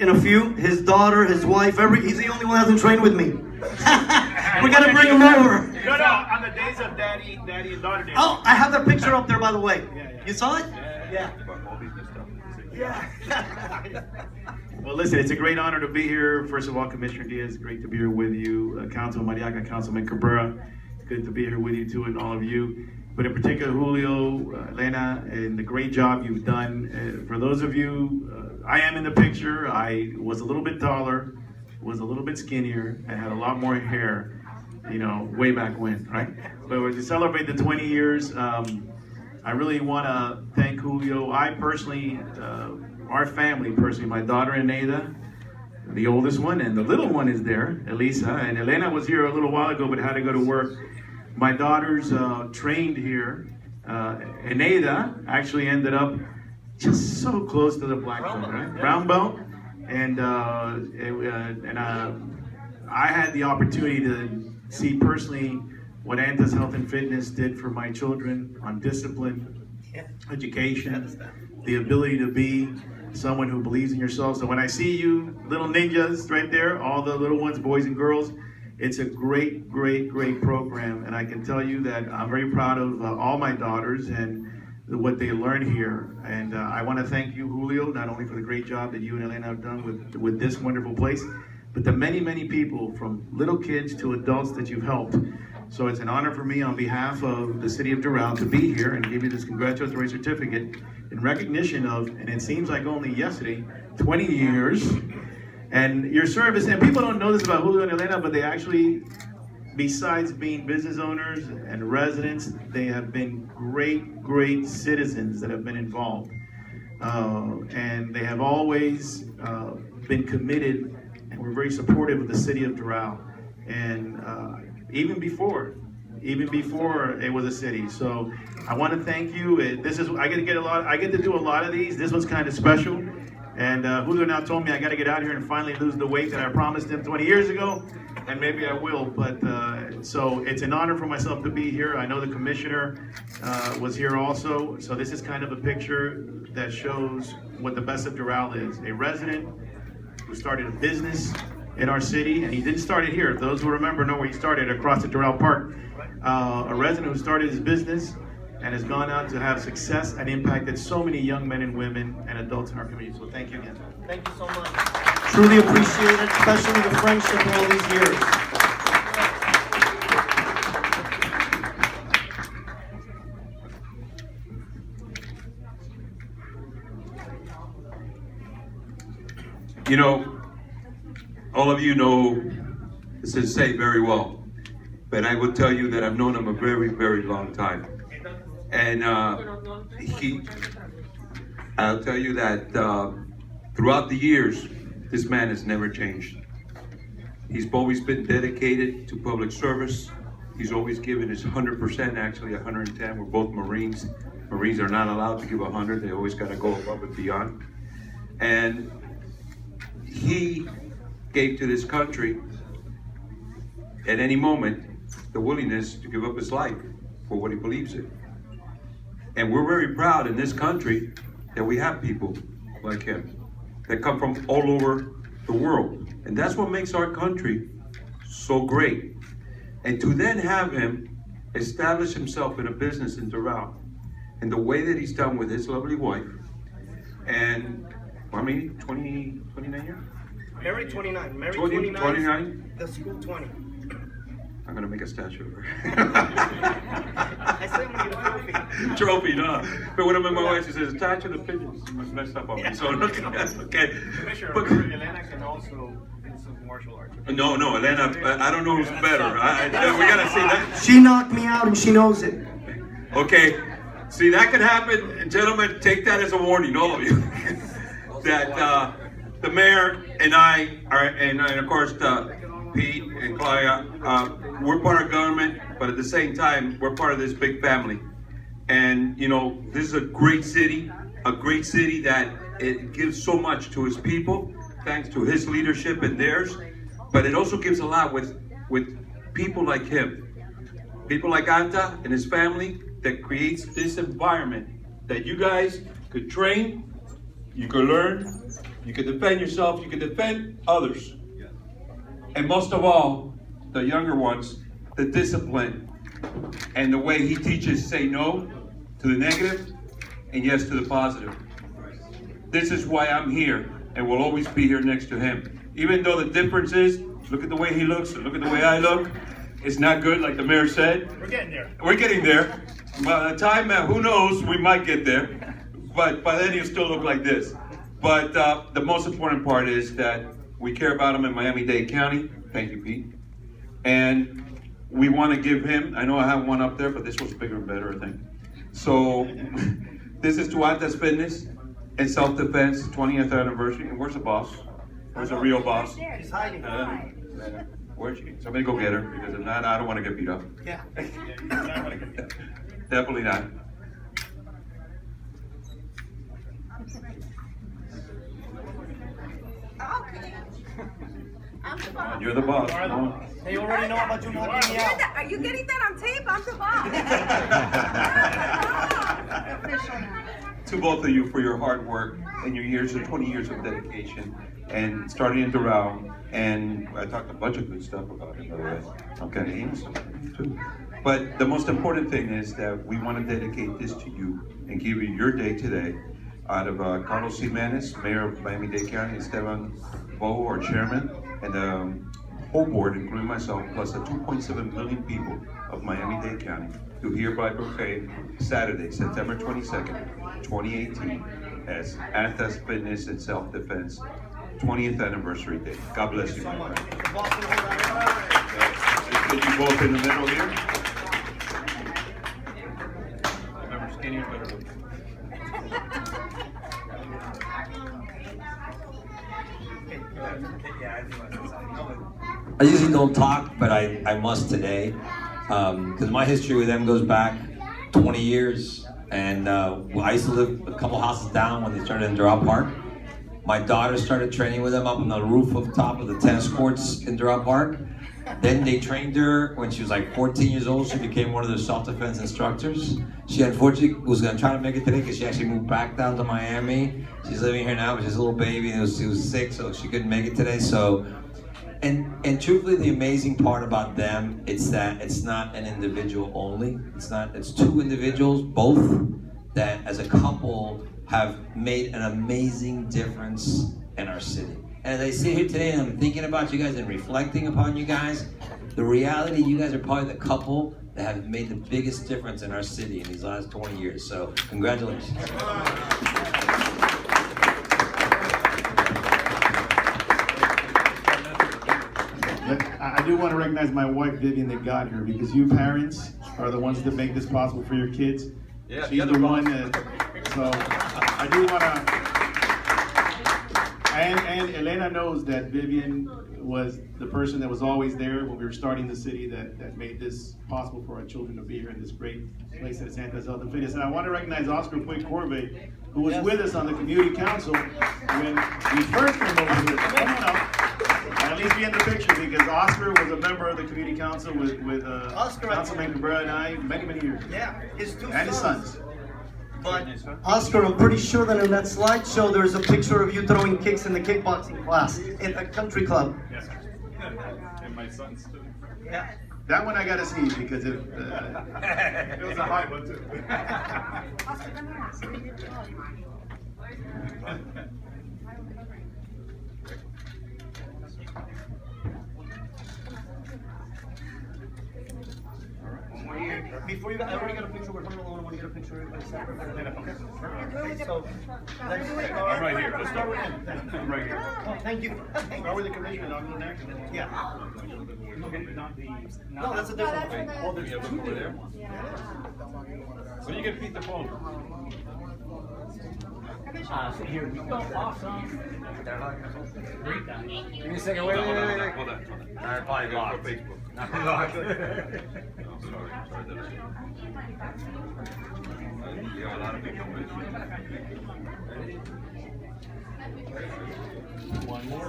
in a few. His daughter, his wife, he's the only one that hasn't trained with me. We gotta bring him over. No, on the days of daddy and daughter days. Oh, I have that picture up there, by the way. Yeah. You saw it? Yeah. Well, listen, it's a great honor to be here. First of all, Commissioner Diaz, great to be here with you. Councilman Maga, Councilman Cabrera, good to be here with you too, and all of you. But in particular, Julio, Elena, and the great job you've done. For those of you, I am in the picture. I was a little bit taller, was a little bit skinnier, and had a lot more hair, way back when, right? But to celebrate the 20 years, I really want to thank Julio. I personally, our family personally, my daughter Eneda, the oldest one, and the little one is there, Elisa, and Elena was here a little while ago but had to go to work. My daughters trained here. Eneda actually ended up just so close to the black belt, right? Brown belt, and I had the opportunity to see personally what Anta's Health and Fitness did for my children on discipline, education, the ability to be someone who believes in yourself. So when I see you little ninjas right there, all the little ones, boys and girls, it's a great, great, great program. And I can tell you that I'm very proud of all my daughters and what they learn here. And I want to thank you, Julio, not only for the great job that you and Elena have done with this wonderful place, but the many, many people from little kids to adults that you've helped. So it's an honor for me on behalf of the City of Doral to be here and give you this congratulatory certificate in recognition of, and it seems like only yesterday, 20 years. And your service, and people don't know this about Julio and Elena, but they actually, besides being business owners and residents, they have been great, great citizens that have been involved. And they have always been committed, and we're very supportive of the City of Doral. And even before it was a city. So I want to thank you. I get to do a lot of these. This one's kind of special. And Julio now told me I got to get out here and finally lose the weight that I promised him 20 years ago, and maybe I will. But so it's an honor for myself to be here. I know the commissioner was here also. So this is kind of a picture that shows what the best of Doral is. A resident who started a business in our city, and he didn't start it here. Those who remember know where he started, across the Doral Park. A resident who started his business and has gone on to have success and impacted so many young men and women and adults in our community. So thank you again. Thank you so much. Truly appreciate it, especially the friendship all these years. All of you know Sensei very well, but I will tell you that I've known him a very, very long time. And I'll tell you that throughout the years, this man has never changed. He's always been dedicated to public service. He's always given his 100%, actually 110. We're both Marines. Marines are not allowed to give 100. They always got to go above and beyond. And he gave to this country, at any moment, the willingness to give up his life for what he believes in. And we're very proud in this country that we have people like him that come from all over the world. And that's what makes our country so great. And to then have him establish himself in a business in Doral, and the way that he's done with his lovely wife, and 29 years? Married 29. Married 29? The school 20. I'm gonna make a statue of her. I said I'm gonna get a trophy. Trophy, no. But when I'm with my wife, she says, statue of the pigeons. I messed up on me. So that's okay. Commissioner, Elena can also do some martial arts. No, Elena, I don't know who's better. We gotta see that. She knocked me out and she knows it. Okay. See, that could happen. And gentlemen, take that as a warning, all of you. That the mayor and I are, and of course Pete and Claudia, we're part of government, but at the same time, we're part of this big family. And this is a great city that it gives so much to his people, thanks to his leadership and theirs. But it also gives a lot with people like him, people like Anta and his family, that creates this environment that you guys could train, you could learn, You can defend yourself, you can defend others. And most of all, the younger ones, the discipline and the way he teaches say no to the negative and yes to the positive. This is why I'm here and will always be here next to him. Even though the difference is, look at the way he looks, look at the way I look. It's not good, like the mayor said. We're getting there. We're getting there. By the time, who knows, we might get there. But by then he'll still look like this. But the most important part is that we care about him in Miami-Dade County. Thank you, Pete. And we want to give him, I know I have one up there, but this was bigger and better, I think. So this is to Anta's Fitness and Self-Defense 20th anniversary. And where's the boss? Where's the real boss? He's hiding. Where's she? Somebody go get her, because if not, I don't want to get beat up. Yeah. Definitely not. Okay. I'm the boss. You're the boss. Come on. They already know about you knocking me out. Are you getting that on tape? I'm the boss. Official now. To both of you for your hard work and your years and 20 years of dedication and starting in Doral. And I talked a bunch of good stuff about it, by the way. I'm kind of innocent too. But the most important thing is that we want to dedicate this to you and give you your day today out of Carlos Jimenez, Mayor of Miami-Dade County, Esteban Bo, our chairman, and the whole board, including myself, plus the 2.7 million people of Miami-Dade County, who hereby proclaim Saturday, September 22nd, 2018, as Anta's Fitness and Self-Defense 20th Anniversary Day. God bless you, my friend. Let's get you both in the middle here. Remember, skinnier, better looking. I usually don't talk, but I must today, because my history with them goes back 20 years, and I used to live a couple houses down when they started in Doral Park. My daughter started training with them up on the roof of top of the tennis courts in Doral Park. Then they trained her when she was like 14 years old. She became one of their self-defense instructors. She unfortunately was going to try to make it today because she actually moved back down to Miami. She's living here now, but she's a little baby and she was sick, so she couldn't make it today. So, and truthfully, the amazing part about them, it's that it's not an individual only. It's two individuals, both that as a couple have made an amazing difference in our city. And as I sit here today and I'm thinking about you guys and reflecting upon you guys, the reality, you guys are probably the couple that have made the biggest difference in our city in these last 20 years. So, congratulations. I do want to recognize my wife, Vivian, that got here, because you parents are the ones that make this possible for your kids. Yeah, she's the one that, so I do want to, and Elena knows that Vivian was the person that was always there when we were starting the city that made this possible for our children to be here in this great place at Anta's Health and Fitness. And I want to recognize Oscar Puig, who was with us on the community council when we first came over here. Come on up. At least be in the picture, because Oscar was a member of the community council with Councilman Cabrera and I many years. Yeah, his two And his sons. But Oscar, I'm pretty sure that in that slideshow there's a picture of you throwing kicks in the kickboxing class in a country club. Yes, sir. And my sons too. Yeah. That one I gotta see, because if It was a high one too. Oscar, let me ask you. Before you got, I already got a picture with her alone. I want to get a picture of everybody separate. Okay, so let's I'm right here. Let's start with him. I'm right here. Oh, thank you. start with the commissioner, I'll go next. Yeah. Not the. No, that's a different one. Oh, there's two over there. When you get Pete the phone. Here we go. Awesome. Great guy. Give me a second. Wait. Hold on. Alright, probably For locked. Facebook. Not locked. Oh, sorry that yeah, a lot of people One more.